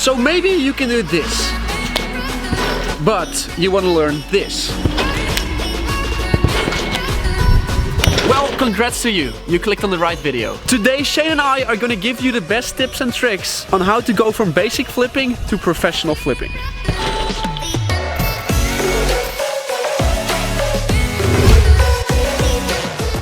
So maybe you can do this, but you want to learn this. Well, congrats to you. You clicked on the right video. Today, Shane and I are gonna give you the best tips and tricks on how to go from basic flipping to professional flipping.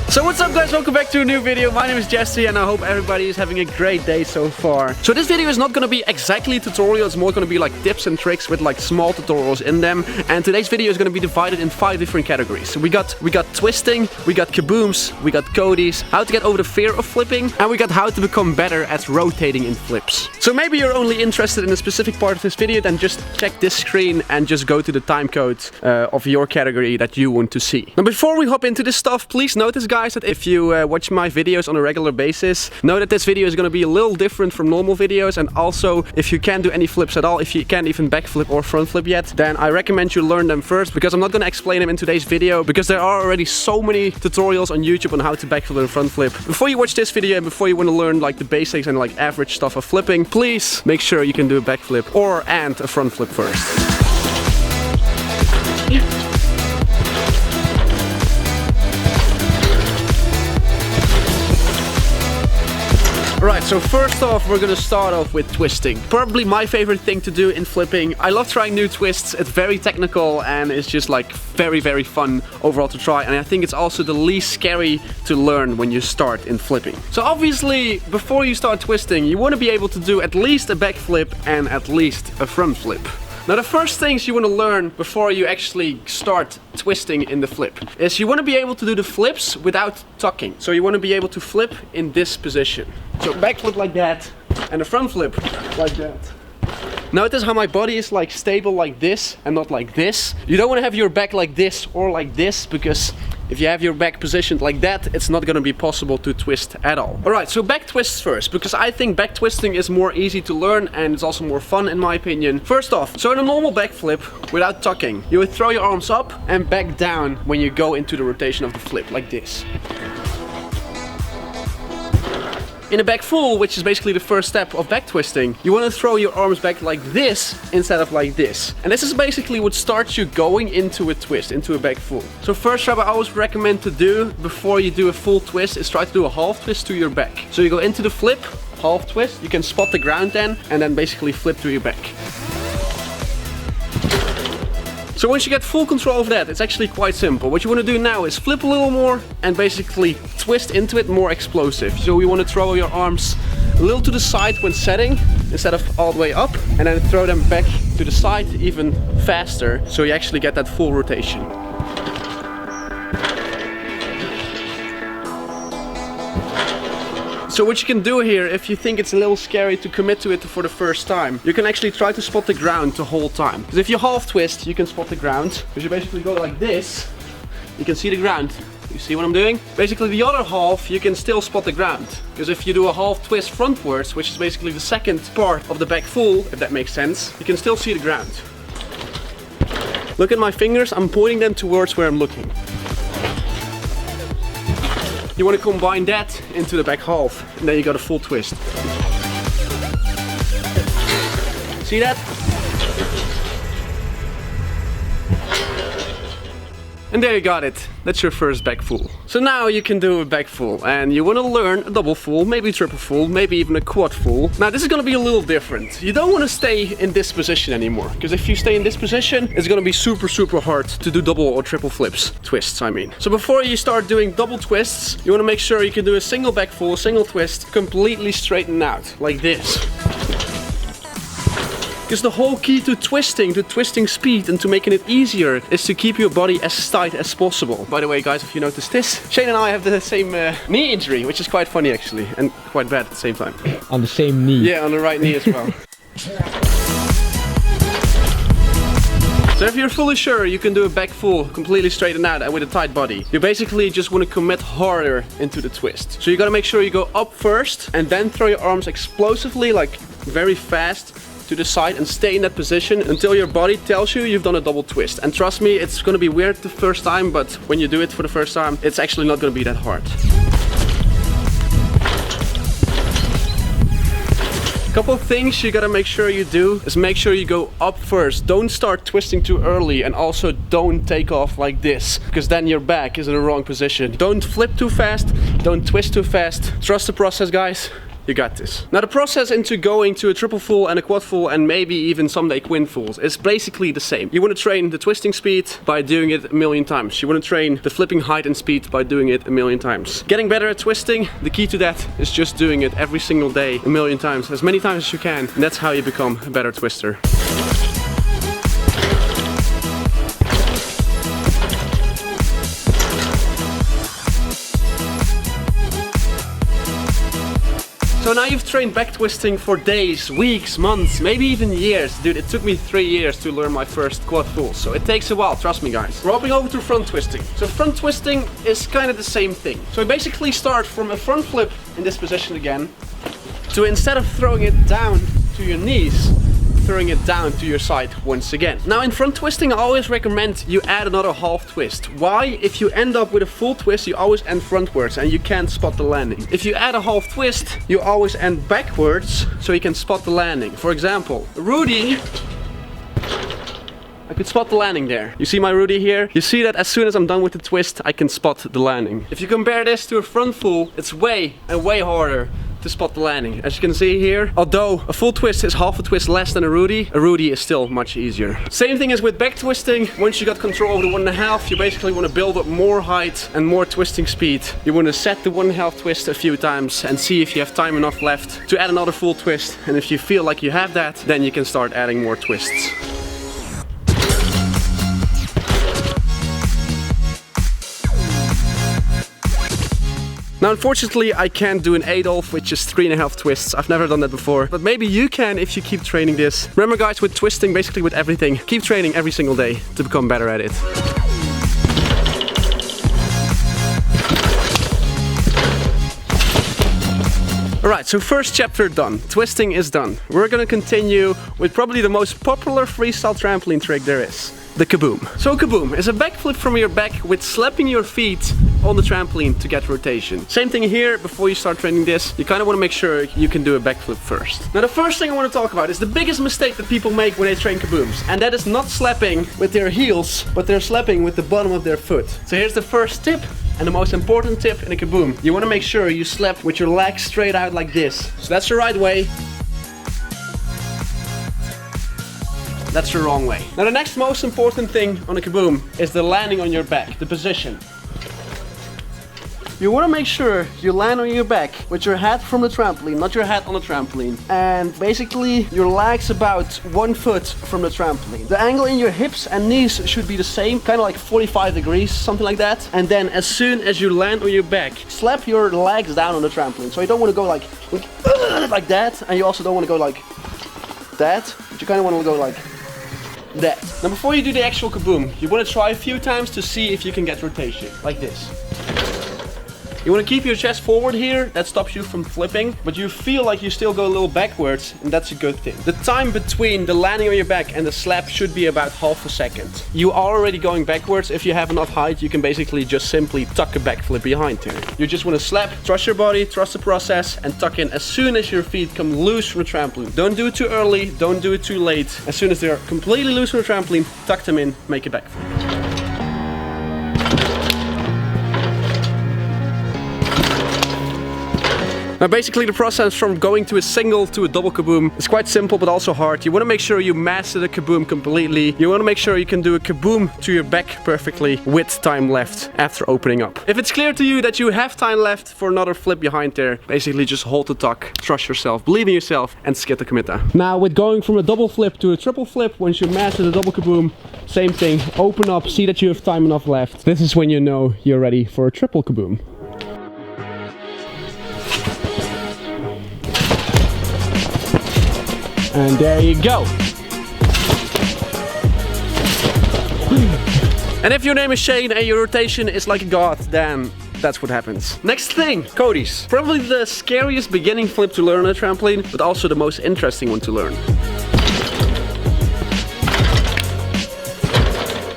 So what's up guys, welcome back to a new video. My name is Jesse and I hope everybody is having a great day so far. So this video is not gonna be exactly a tutorial, it's more gonna be like tips and tricks with like small tutorials in them. And today's video is gonna be divided in 5 different categories. So we got twisting, we got kabooms, we got Codys, how to get over the fear of flipping, and we got how to become better at rotating in flips. So maybe you're only interested in a specific part of this video, then just check this screen and just go to the time code of your category that you want to see. Now before we hop into this stuff, please notice guys, that if you watch my videos on a regular basis, know that this video is going to be a little different from normal videos. And also, if you can't do any flips at all, if you can't even backflip or front flip yet, then I recommend you learn them first, because I'm not going to explain them in today's video, because there are already so many tutorials on YouTube on how to backflip and front flip. Before you watch this video and before you want to learn like the basics and like average stuff of flipping, please make sure you can do a backflip and a front flip first. Alright, so first off, we're gonna start off with twisting. Probably my favorite thing to do in flipping. I love trying new twists. It's very technical and it's just like very fun overall to try. And I think it's also the least scary to learn when you start in flipping. So obviously, before you start twisting, you want to be able to do at least a back flip and at least a front flip. Now the first things you want to learn before you actually start twisting in the flip is you want to be able to do the flips without tucking. So you want to be able to flip in this position. So back flip like that and a front flip like that. Notice how my body is like stable like this and not like this. You don't want to have your back like this or like this, because if you have your back positioned like that, it's not going to be possible to twist at all. Alright, so back twists first, because I think back twisting is more easy to learn and it's also more fun in my opinion. First off, so in a normal back flip, without tucking, you would throw your arms up and back down when you go into the rotation of the flip, like this. In a back full, which is basically the first step of back twisting, you want to throw your arms back like this instead of like this. And this is basically what starts you going into a twist, into a back full. So first step I always recommend to do before you do a full twist is try to do a half twist to your back. So you go into the flip, half twist, you can spot the ground then, and then basically flip to your back. So once you get full control of that, it's actually quite simple. What you want to do now is flip a little more and basically twist into it more explosive. So you want to throw your arms a little to the side when setting instead of all the way up, and then throw them back to the side even faster, so you actually get that full rotation. So what you can do here, if you think it's a little scary to commit to it for the first time, you can actually try to spot the ground the whole time. Because if you half twist, you can spot the ground. Because you basically go like this, you can see the ground. You see what I'm doing? Basically the other half, you can still spot the ground. Because if you do a half twist frontwards, which is basically the second part of the back full, if that makes sense, you can still see the ground. Look at my fingers, I'm pointing them towards where I'm looking. You want to combine that into the back half, and then you got a full twist. See that? And there you got it. That's your first back full. So now you can do a back full, and you want to learn a double full, maybe triple full, maybe even a quad full. Now this is going to be a little different. You don't want to stay in this position anymore, because if you stay in this position, it's going to be super hard to do double or triple flips. Twists, I mean. So before you start doing double twists, you want to make sure you can do a single back full, single twist, completely straightened out, like this. Because the whole key to twisting speed and to making it easier is to keep your body as tight as possible. By the way guys, if you noticed this, Shane and I have the same knee injury, which is quite funny actually, and quite bad at the same time. On the same knee? Yeah, on the right knee as well. So if you're fully sure you can do a back full completely straightened out and with a tight body, you basically just want to commit harder into the twist. So you gotta make sure you go up first and then throw your arms explosively, like very fast, to the side and stay in that position until your body tells you you've done a double twist. And trust me, it's gonna be weird the first time, but when you do it for the first time, it's actually not gonna be that hard. Couple of things you gotta make sure you do is make sure you go up first. Don't start twisting too early, and also don't take off like this, because then your back is in the wrong position. Don't flip too fast, don't twist too fast. Trust the process, guys. You got this. Now the process into going to a triple full and a quad full and maybe even someday quin fulls is basically the same. You want to train the twisting speed by doing it a million times. You want to train the flipping height and speed by doing it a million times. Getting better at twisting, the key to that is just doing it every single day a million times, as many times as you can. And that's how you become a better twister. So now you've trained back twisting for days, weeks, months, maybe even years. Dude, it took me 3 years to learn my first quad full, so it takes a while, trust me guys. We're hopping over to front twisting. So front twisting is kind of the same thing. So we basically start from a front flip in this position again, to instead of throwing it down to your knees, throwing it down to your side once again. Now in front twisting I always recommend you add another half twist. Why? If you end up with a full twist you always end frontwards and you can't spot the landing. If you add a half twist you always end backwards so you can spot the landing. For example, Rudy, I could spot the landing there. You see my Rudy here? You see that as soon as I'm done with the twist I can spot the landing. If you compare this to a front full, it's way harder to spot the landing. As you can see here, although a full twist is half a twist less than a Rudy is still much easier. Same thing as with back twisting. Once you got control of the 1.5, you basically want to build up more height and more twisting speed. You want to set the 1.5 twist a few times and see if you have time enough left to add another full twist. And if you feel like you have that, then you can start adding more twists. Now unfortunately I can't do an Adolf, which is 3.5 twists. I've never done that before, but maybe you can if you keep training this. Remember guys, with twisting, basically with everything, keep training every single day to become better at it. Alright, so first chapter done. Twisting is done. We're gonna continue with probably the most popular freestyle trampoline trick there is. The Kaboom. So Kaboom is a backflip from your back with slapping your feet on the trampoline to get rotation. Same thing here. Before you start training this, you kind of want to make sure you can do a backflip first. Now the first thing I want to talk about is the biggest mistake that people make when they train Kabooms, and that is not slapping with their heels, but they're slapping with the bottom of their foot. So here's the first tip and the most important tip in a Kaboom. You want to make sure you slap with your legs straight out like this. So that's the right way. That's the wrong way. Now the next most important thing on a Kaboom is the landing on your back, the position. You want to make sure you land on your back with your head from the trampoline, not your head on the trampoline. And basically your legs about 1 foot from the trampoline. The angle in your hips and knees should be the same, kind of like 45 degrees, something like that. And then as soon as you land on your back, slap your legs down on the trampoline. So you don't want to go like that, and you also don't want to go like that, but you kind of want to go like that. Now before you do the actual Kaboom, you want to try a few times to see if you can get rotation, like this. You want to keep your chest forward here, that stops you from flipping, but you feel like you still go a little backwards, and that's a good thing. The time between the landing on your back and the slap should be about half a second. You are already going backwards. If you have enough height, you can basically just simply tuck a backflip behind here. You just want to slap, trust your body, trust the process, and tuck in as soon as your feet come loose from the trampoline. Don't do it too early, don't do it too late. As soon as they're completely loose from the trampoline, tuck them in, make a backflip. Now basically the process from going to a single to a double Kaboom is quite simple but also hard. You want to make sure you master the Kaboom completely. You want to make sure you can do a Kaboom to your back perfectly with time left after opening up. If it's clear to you that you have time left for another flip behind there, basically just hold the tuck, trust yourself, believe in yourself, and skip the Now with going from a double flip to a triple flip, once you master the double Kaboom, same thing, open up, see that you have time enough left. This is when you know you're ready for a triple Kaboom. And there you go. And if your name is Shane and your rotation is like a god, then that's what happens. Next thing, Cody's. Probably the scariest beginning flip to learn on a trampoline, but also the most interesting one to learn.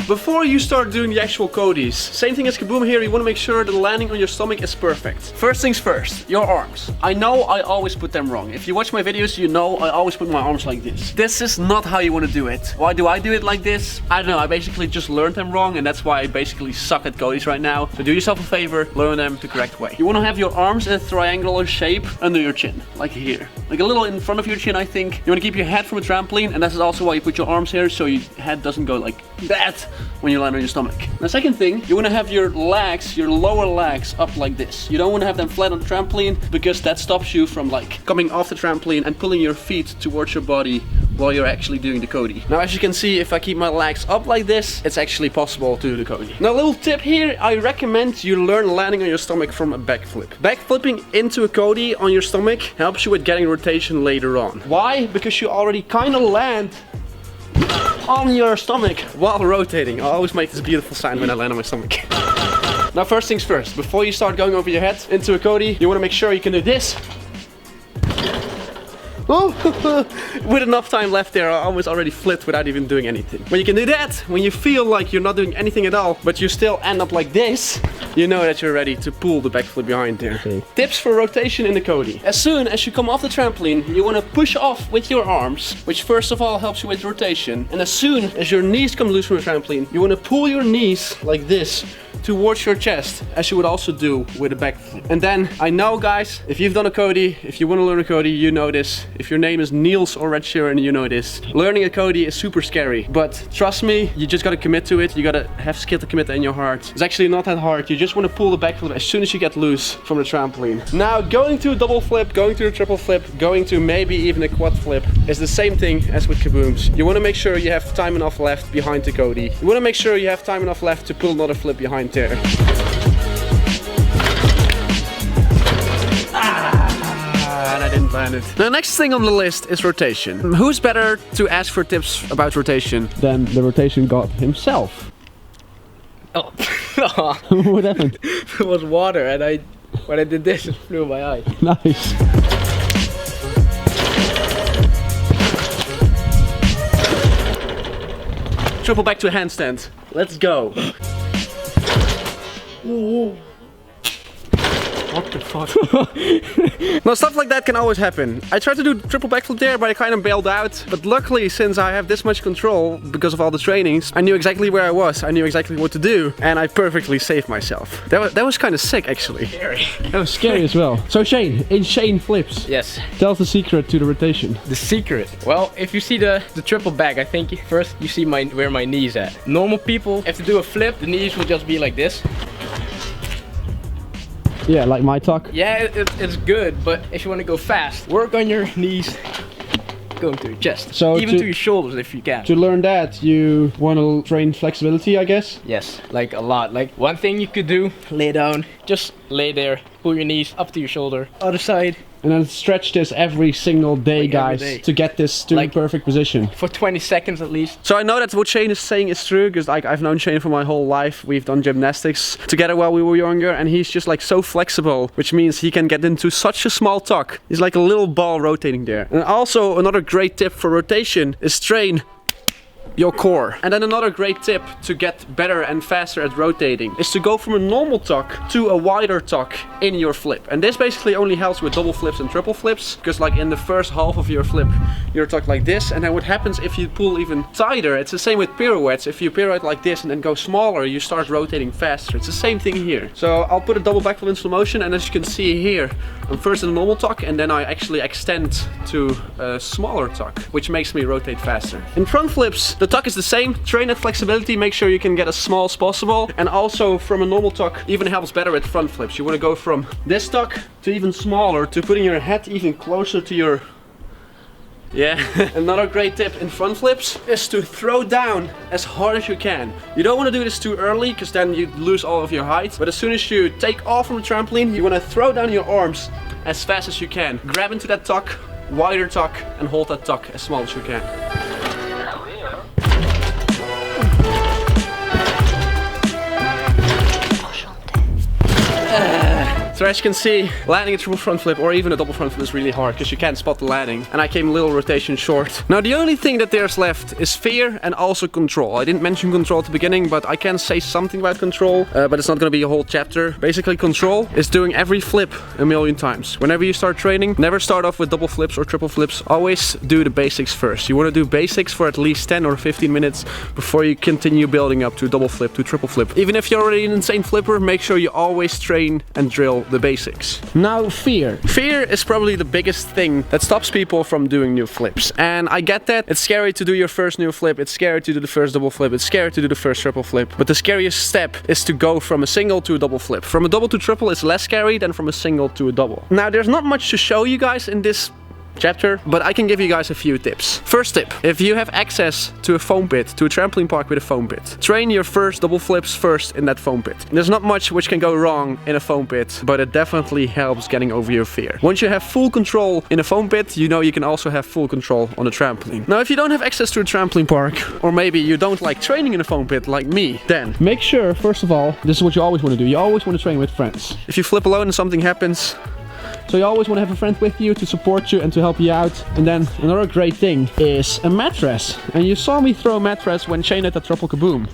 Before you start doing the actual Codys, same thing as Kaboom here, you want to make sure the landing on your stomach is perfect. First things first, your arms. I know I always put them wrong. If you watch my videos, you know I always put my arms like this. This is not how you want to do it. Why do I do it like this? I don't know, I basically just learned them wrong, and that's why I basically suck at Codys right now. So do yourself a favor, learn them the correct way. You want to have your arms in a triangular shape under your chin, like here. Like a little in front of your chin, I think. You want to keep your head from a trampoline, and that's also why you put your arms here, so your head doesn't go like that when you land on your stomach. The second thing, you want to have your legs, your lower legs up like this. You don't want to have them flat on the trampoline, because that stops you from like coming off the trampoline and pulling your feet towards your body while you're actually doing the Cody. Now as you can see, if I keep my legs up like this, it's actually possible to do the Cody. Now a little tip here, I recommend you learn landing on your stomach from a backflip. Backflipping into a Cody on your stomach helps you with getting rotation later on. Why? Because you already kind of land on your stomach while rotating. I always make this beautiful sound when I land on my stomach. Now first things first, before you start going over your head into a Cody, you want to make sure you can do this. Oh, with enough time left there, I almost already flipped without even doing anything. When you can do that, when you feel like you're not doing anything at all, but you still end up like this, you know that you're ready to pull the backflip behind there. Okay. Tips for rotation in the Cody. As soon as you come off the trampoline, you want to push off with your arms, which first of all helps you with rotation. And as soon as your knees come loose from the trampoline, you want to pull your knees like this towards your chest, as you would also do with a backflip. And then, I know guys, if you've done a Cody, if you want to learn a Cody, you know this. If your name is Niels or Red Sheeran, you know this. Learning a Cody is super scary, but trust me, you just gotta commit to it. You gotta have skill to commit in your heart. It's actually not that hard. You just want to pull the backflip as soon as you get loose from the trampoline. Now, going to a double flip, going to a triple flip, going to maybe even a quad flip is the same thing as with Kabooms. You want to make sure you have time enough left behind the Cody. You want to make sure you have time enough left to pull another flip behind there. And I didn't land it. The next thing on the list is rotation. Who's better to ask for tips about rotation than the rotation god himself? Oh. What happened? It was water, and when I did this, it flew in my eye. Nice. Triple back to a handstand. Let's go. Ooh. What the fuck? Now stuff like that can always happen. I tried to do triple backflip there, but I kind of bailed out. But luckily, since I have this much control because of all the trainings, I knew exactly where I was. I knew exactly what to do, and I perfectly saved myself. That was kind of sick, actually. Scary. That was scary as well. So Shane, in Shane flips. Yes. Tell us the secret to the rotation. The secret? Well, if you see the triple back, I think first you see where my knee's at. Normal people, if they do a flip, the knees will just be like this. Yeah, like my tuck. Yeah, it's good, but if you want to go fast, work on your knees going to your chest. So even to your shoulders if you can. To learn that, you want to train flexibility, I guess? Yes, like a lot. Like one thing you could do, lay down, just lay there, pull your knees up to your shoulder, other side. And then stretch this every single day, like guys, every day, to get this to like perfect position. For 20 seconds at least. So I know that what Shane is saying is true, because like I've known Shane for my whole life. We've done gymnastics together while we were younger, and he's just like so flexible, which means he can get into such a small tuck. He's like a little ball rotating there. And also another great tip for rotation is train your core. And then another great tip to get better and faster at rotating is to go from a normal tuck to a wider tuck in your flip. And this basically only helps with double flips and triple flips, because like in the first half of your flip you're tucked like this, and then what happens if you pull even tighter, it's the same with pirouettes. If you pirouette like this and then go smaller, you start rotating faster. It's the same thing here. So I'll put a double backflip in slow motion, and as you can see here, I'm first in a normal tuck, and then I actually extend to a smaller tuck, which makes me rotate faster. In front flips, the tuck is the same. Train that flexibility, make sure you can get as small as possible. And also from a normal tuck even helps better with front flips. You want to go from this tuck to even smaller, to putting your head even closer to your... Yeah. Another great tip in front flips is to throw down as hard as you can. You don't want to do this too early, because then you lose all of your height. But as soon as you take off from the trampoline, you want to throw down your arms as fast as you can. Grab into that tuck, wider tuck, and hold that tuck as small as you can. So as you can see, landing a triple front flip or even a double front flip is really hard because you can't spot the landing. And I came a little rotation short. Now the only thing that there's left is fear and also control. I didn't mention control at the beginning, but I can say something about control, but it's not going to be a whole chapter. Basically, control is doing every flip a million times. Whenever you start training, never start off with double flips or triple flips. Always do the basics first. You want to do basics for at least 10 or 15 minutes before you continue building up to double flip, to triple flip. Even if you're already an insane flipper, make sure you always train and drill the basics. Now, fear. Fear is probably the biggest thing that stops people from doing new flips. And I get that. It's scary to do your first new flip. It's scary to do the first double flip. It's scary to do the first triple flip. But the scariest step is to go from a single to a double flip. From a double to triple is less scary than from a single to a double. Now, there's not much to show you guys in this chapter, but I can give you guys a few tips. First tip, if you have access to a foam pit, to a trampoline park with a foam pit, train your first double flips first in that foam pit. There's not much which can go wrong in a foam pit, but it definitely helps getting over your fear. Once you have full control in a foam pit, you know you can also have full control on a trampoline. Now, if you don't have access to a trampoline park, or maybe you don't like training in a foam pit like me, then make sure, first of all, this is what you always want to do. You always want to train with friends. If you flip alone and something happens, so you always want to have a friend with you to support you and to help you out. And then another great thing is a mattress. And you saw me throw a mattress when Shane had a triple kaboom.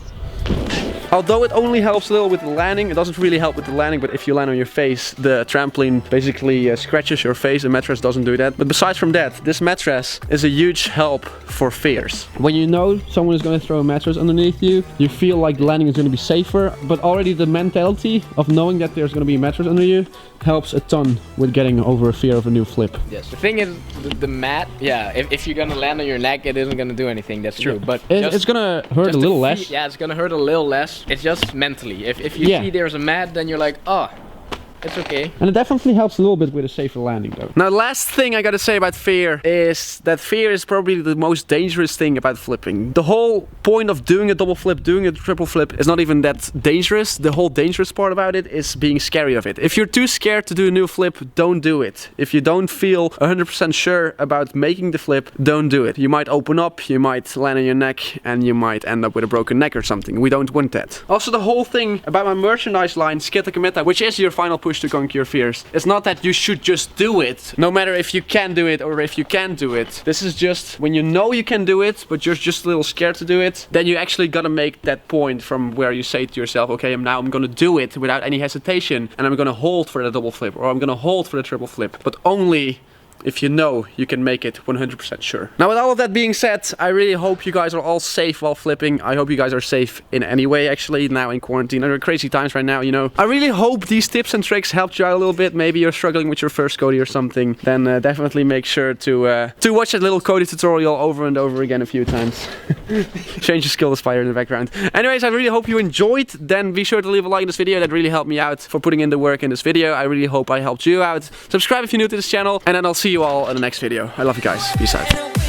Although it only helps a little with the landing, it doesn't really help with the landing, but if you land on your face, the trampoline basically scratches your face. The mattress doesn't do that. But besides from that, this mattress is a huge help for fears. When you know someone is going to throw a mattress underneath you, you feel like the landing is going to be safer, but already the mentality of knowing that there's going to be a mattress under you helps a ton with getting over a fear of a new flip. Yes, the thing is, the mat, yeah, if you're gonna land on your neck, it isn't gonna do anything, that's true. But it's gonna hurt a little less. Yeah, it's gonna hurt a little less. It's just mentally. If you see there's a mat, then you're like, oh, it's okay. And it definitely helps a little bit with a safer landing though. Now, last thing I gotta say about fear is that fear is probably the most dangerous thing about flipping. The whole point of doing a double flip, doing a triple flip is not even that dangerous. The whole dangerous part about it is being scary of it. If you're too scared to do a new flip, don't do it. If you don't feel 100% sure about making the flip, don't do it. You might open up, you might land on your neck, and you might end up with a broken neck or something. We don't want that. Also, the whole thing about my merchandise line, Skittakamitta, which is your final push to conquer your fears. It's not that you should just do it, no matter if you can do it or if you can't do it. This is just when you know you can do it, but you're just a little scared to do it, then you actually gotta make that point from where you say to yourself, okay, I'm gonna do it without any hesitation, and I'm gonna hold for the double flip, or I'm gonna hold for the triple flip, but only if you know you can make it 100% sure. Now, with all of that being said, I really hope you guys are all safe while flipping. I hope you guys are safe in any way, actually, now in quarantine. There are crazy times right now, you know. I really hope these tips and tricks helped you out a little bit. Maybe you're struggling with your first Cody or something. Then definitely make sure to watch that little Cody tutorial over and over again a few times. Change your skill aspire in the background. Anyways, I really hope you enjoyed. Then be sure to leave a like in this video. That really helped me out for putting in the work in this video. I really hope I helped you out. Subscribe if you're new to this channel, and then I'll see you all in the next video. I love you guys. Peace out.